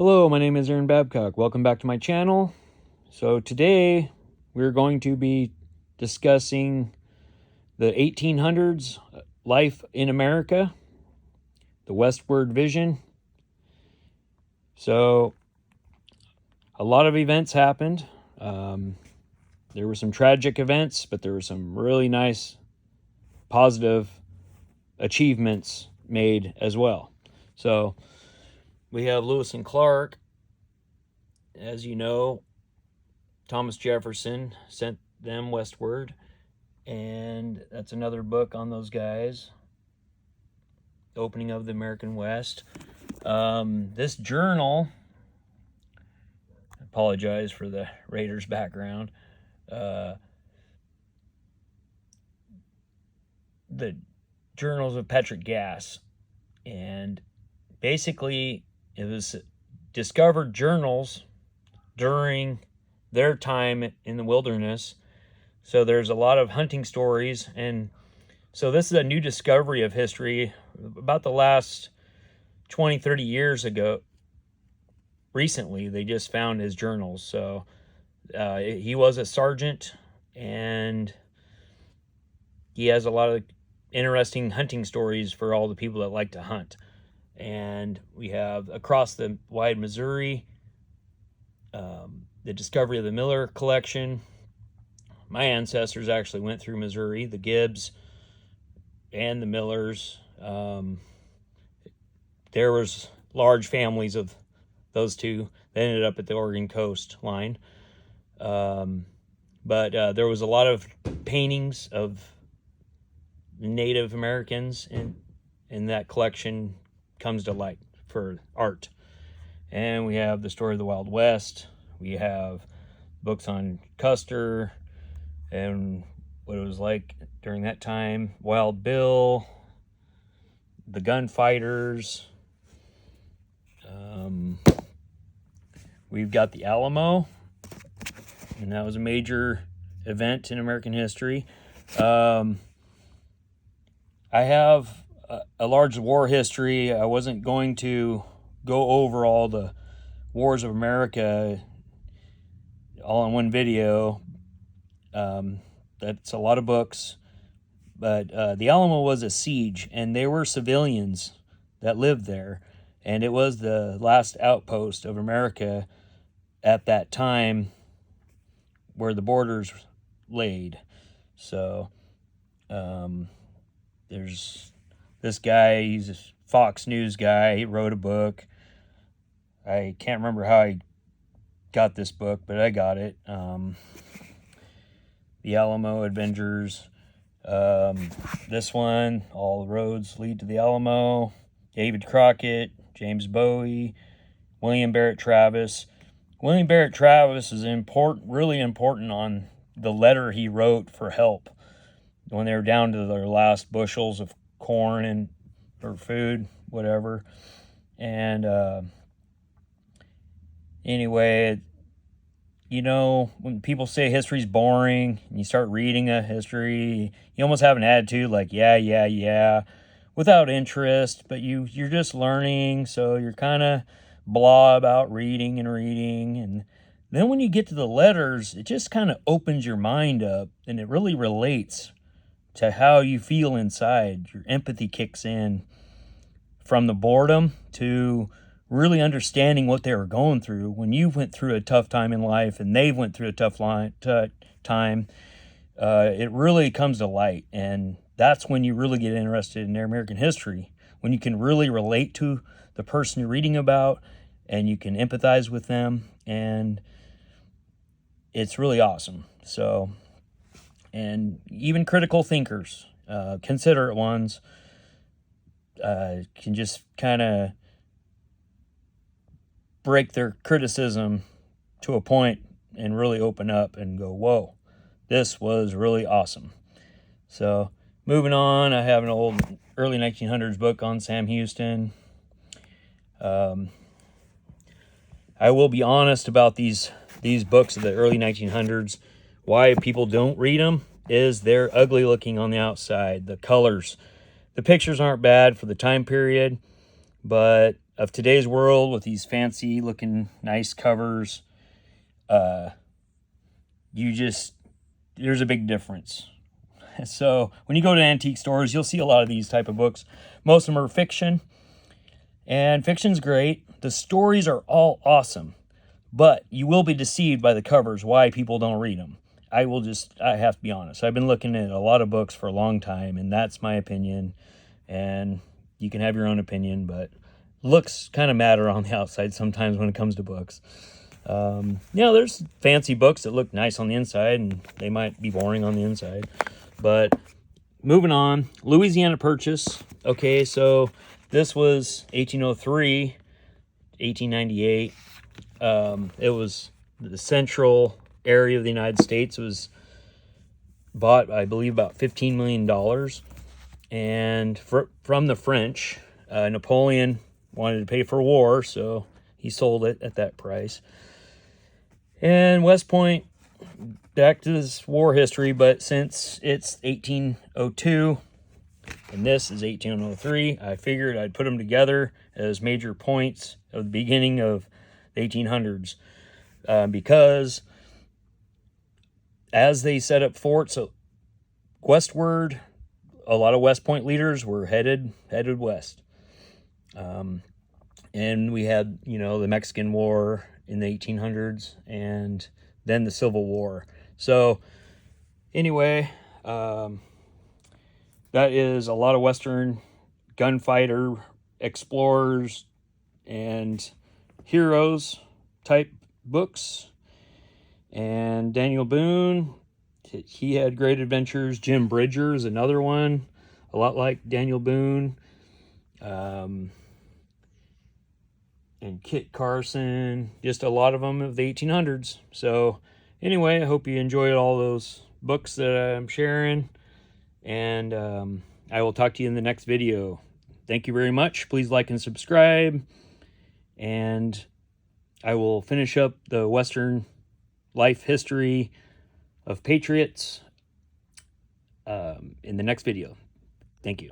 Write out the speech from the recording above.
Hello, my name is Aaron Babcock. Welcome back to my channel. So today we're going to be discussing the 1800s, life in America, the westward vision. So a lot of events happened. There were some tragic events, but there were some really nice, positive achievements made as well. So we have Lewis and Clark. As you know, Thomas Jefferson sent them westward, and that's another book on those guys. The opening of the American West. This journal, I apologize for the Raiders background. The journals of Patriotic gas, and basically it was discovered journals during their time in the wilderness. So there's a lot of hunting stories, and so this is a new discovery of history about the last 20-30 years ago. Recently they just found his journals. So he was a sergeant, and he has a lot of interesting hunting stories for all the people that like to hunt. And we have across the wide Missouri, the discovery of the Miller collection. My ancestors actually went through Missouri, the Gibbs and the Millers. There was large families of those two. They ended up at the Oregon coast line. But there was a lot of paintings of Native Americans, and that collection comes to light for art. And we have the story of the Wild West. We have books on Custer and what it was like during that time. Wild Bill, the gunfighters. We've got the Alamo, and that was a major event in American history. I have a large war history. I wasn't going to go over all the wars of America all in one video. That's a lot of books. But the Alamo was a siege, and there were civilians that lived there. And it was the last outpost of America at that time where the borders laid. So there's this guy, he's a Fox News guy. He wrote a book. I can't remember how I got this book, but I got it. The Alamo Adventures. This one, All Roads Lead to the Alamo. David Crockett, James Bowie, William Barrett Travis. William Barrett Travis is really important on the letter he wrote for help when they were down to their last bushels of corn or food, whatever. And anyway, you know, when people say history's boring and you start reading a history, you almost have an attitude like, yeah, without interest, but you're just learning, so you're kind of blah about reading. And then when you get to the letters, it just kind of opens your mind up, and it really relates to how you feel inside. Your empathy kicks in from the boredom to really understanding what they were going through. When you went through a tough time in life and they went through a tough time, it really comes to light. And that's when you really get interested in their American history, when you can really relate to the person you're reading about and you can empathize with them. And it's really awesome. So, and even critical thinkers, considerate ones, can just kind of break their criticism to a point and really open up and go, whoa, this was really awesome. So moving on, I have an old early 1900s book on Sam Houston. I will be honest about these books of the early 1900s. Why people don't read them is they're ugly looking on the outside. The colors, the pictures aren't bad for the time period, but of today's world with these fancy looking nice covers, there's a big difference. So when you go to antique stores, you'll see a lot of these type of books. Most of them are fiction, and fiction's great. The stories are all awesome, but you will be deceived by the covers why people don't read them. I have to be honest. I've been looking at a lot of books for a long time, and that's my opinion. And you can have your own opinion, but looks kind of matter on the outside sometimes when it comes to books. There's fancy books that look nice on the inside, and they might be boring on the inside. But moving on, Louisiana Purchase. Okay, so this was 1803, 1898. It was the central area of the United States. It was bought, I believe, about $15 million. And from the French, Napoleon wanted to pay for war, so he sold it at that price. And West Point, back to this war history, but since it's 1802 and this is 1803, I figured I'd put them together as major points of the beginning of the 1800s, because as they set up forts westward, a lot of West Point leaders were headed west. And we had, the Mexican War in the 1800s, and then the Civil War. So anyway, that is a lot of Western gunfighter, explorers, and heroes type books. And Daniel Boone, he had great adventures. Jim Bridger is another one, a lot like Daniel Boone. And Kit Carson, just a lot of them of the 1800s. So anyway, I hope you enjoyed all those books that I'm sharing, and I will talk to you in the next video. Thank you very much. Please like and subscribe, and I will finish up the Western life history of Patriots in the next video. Thank you.